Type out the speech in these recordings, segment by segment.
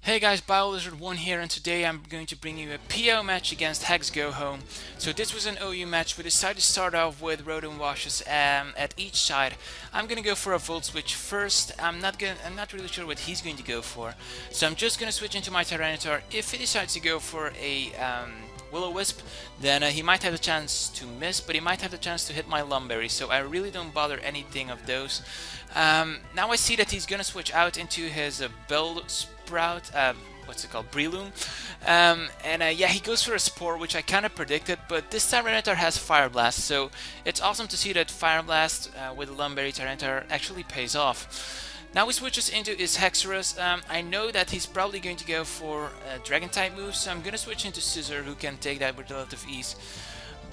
Hey guys, BioLizard1 here, and today I'm going to bring you a PO match against haxgohome. So this was an OU match. We decided to start off with Rodent Washes at each side. I'm gonna go for a Volt Switch first. I'm not really sure what he's going to go for. So I'm just gonna switch into my Tyranitar. If he decides to go for a Will-O-Wisp, then he might have a chance to miss, but he might have the chance to hit my Lumberry, so I really don't bother anything of those. Now I see that he's gonna switch out into his Bell Sprout, what's it called, Breloom, yeah, he goes for a Spore, which I kind of predicted, but this Tyranitar has Fire Blast, so it's awesome to see that Fire Blast with Lumberry Tyranitar actually pays off. Now he switches into his Hexorus. I know that he's probably going to go for Dragon type moves, so I'm going to switch into Scissor, who can take that with relative ease.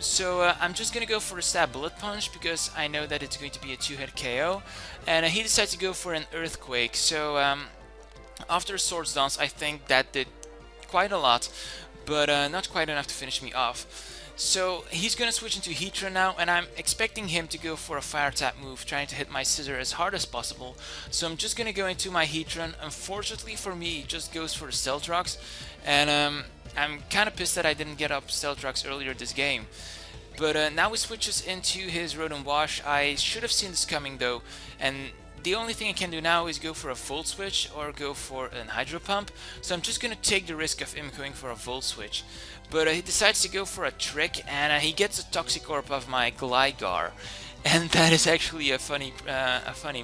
So I'm just going to go for a Stab Bullet Punch because I know that it's going to be a 2-hit KO. And he decides to go for an Earthquake. So after Swords Dance, I think that did quite a lot, but not quite enough to finish me off. So he's gonna switch into Heatran now, and I'm expecting him to go for a Fire Tap move, trying to hit my Scissor as hard as possible. So I'm just gonna go into my Heatran. Unfortunately for me, he just goes for the Stealth Rocks, and I'm kind of pissed that I didn't get up Stealth Rocks earlier this game. But now he switches into his Rodent Wash. I should have seen this coming though, and the only thing I can do now is go for a Volt Switch or go for an Hydro Pump. So I'm just gonna take the risk of him going for a Volt Switch. But he decides to go for a Trick, and he gets a Toxicorp of my Gligar. And that is actually a funny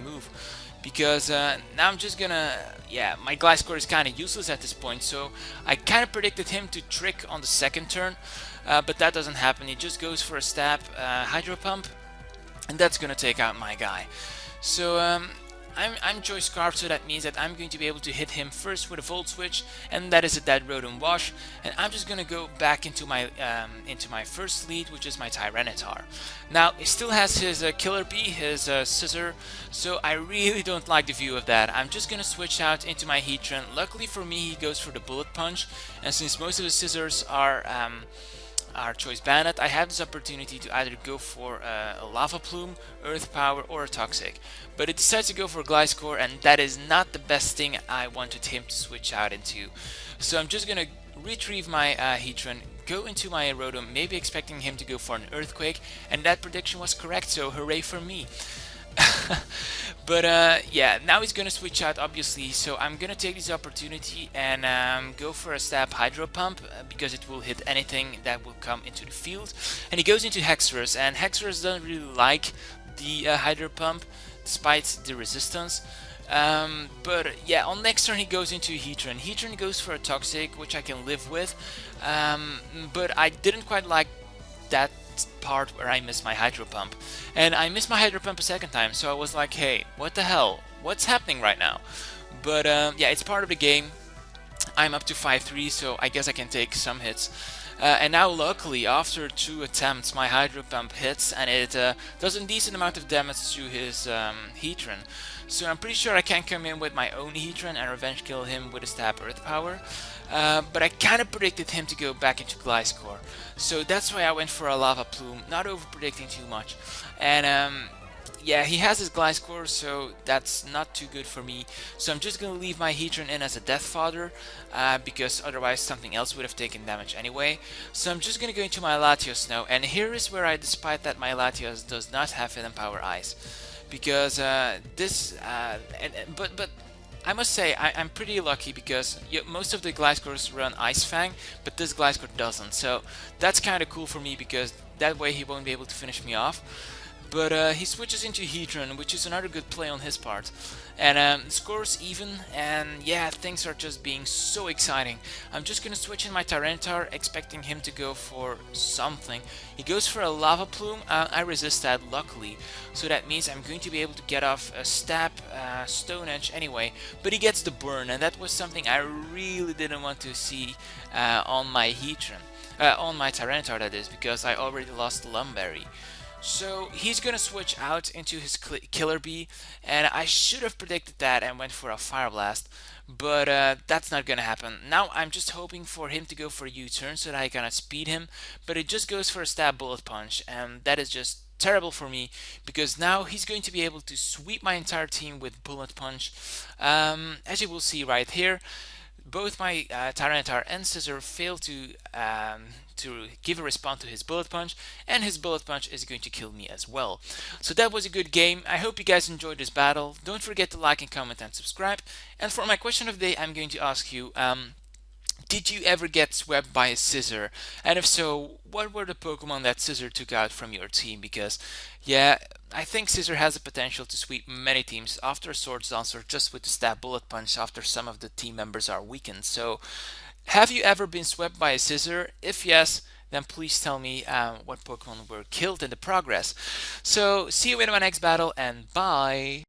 move. Because now I'm just gonna, yeah, my Gliscor is kind of useless at this point, so I kind of predicted him to Trick on the second turn, but that doesn't happen. He just goes for a Stab Hydro Pump, and that's gonna take out my guy. So I'm Joy Scarf, so that means that I'm going to be able to hit him first with a Volt Switch, and that is a dead Rodent Wash. And I'm just gonna go back into my first lead, which is my Tyranitar. Now he still has his Killer Bee, his Scissor, so I really don't like the view of that. I'm just gonna switch out into my Heatran. Luckily for me, he goes for the Bullet Punch, and since most of the Scissors are Choice Bandit, I have this opportunity to either go for a Lava Plume, Earth Power, or a Toxic. But it decides to go for Gliscor, and that is not the best thing I wanted him to switch out into. So I'm just gonna retrieve my Heatran, go into my Rotom, maybe expecting him to go for an Earthquake, and that prediction was correct, so hooray for me. But yeah, now he's gonna switch out obviously, so I'm gonna take this opportunity and go for a Stab Hydro Pump because it will hit anything that will come into the field. And he goes into Hexorus, and Hexorus doesn't really like the Hydro Pump despite the resistance. But yeah, on next turn he goes into Heatran. Heatran goes for a Toxic, which I can live with, but I didn't quite like that part where I missed my Hydro Pump. And I missed my Hydro Pump a second time, so I was like, hey, what the hell? What's happening right now? But yeah, it's part of the game. I'm up to 5-3, so I guess I can take some hits. And now luckily, after 2 attempts, my Hydro Pump hits, and it does a decent amount of damage to his Heatran. So I'm pretty sure I can come in with my own Heatran and revenge kill him with a Stab Earth Power. But I kind of predicted him to go back into Gliscor. So that's why I went for a Lava Plume, not over predicting too much. And yeah, he has his Gliscor, so that's not too good for me. So I'm just going to leave my Heatran in as a Death Fodder, because otherwise something else would have taken damage anyway. So I'm just going to go into my Latios now, and here is where despite that my Latios does not have Hidden Power Ice. Because but I must say I'm pretty lucky because most of the Gliscors run Ice Fang, but this Gliscor doesn't. So that's kind of cool for me because that way he won't be able to finish me off. But he switches into Heatran, which is another good play on his part. And scores even, and yeah, things are just being so exciting. I'm just gonna switch in my Tyranitar, expecting him to go for something. He goes for a Lava Plume. I resist that, luckily. So that means I'm going to be able to get off a Stab, Stone Edge anyway. But he gets the Burn, and that was something I really didn't want to see on my Heatran. On my Tyranitar, that is, because I already lost Lumberry. So he's gonna switch out into his Killer Bee, and I should have predicted that and went for a Fire Blast, but that's not gonna happen. Now I'm just hoping for him to go for a U-turn so that I can speed him, but it just goes for a Stab Bullet Punch, and that is just terrible for me because now he's going to be able to sweep my entire team with Bullet Punch, as you will see right here. both my Tyranitar and Scissor fail to give a response to his Bullet Punch, and his Bullet Punch is going to kill me as well. So that was a good game. I hope you guys enjoyed this battle. Don't forget to like and comment and subscribe. And for my question of the day, I'm going to ask you, did you ever get swept by a Scissor? And if so, what were the Pokemon that Scissor took out from your team? Because, yeah, I think Scissor has the potential to sweep many teams after Swords Dance or just with the stab Bullet Punch after some of the team members are weakened. So, have you ever been swept by a Scissor? If yes, then please tell me what Pokemon were killed in the progress. So, see you in my next battle, and bye!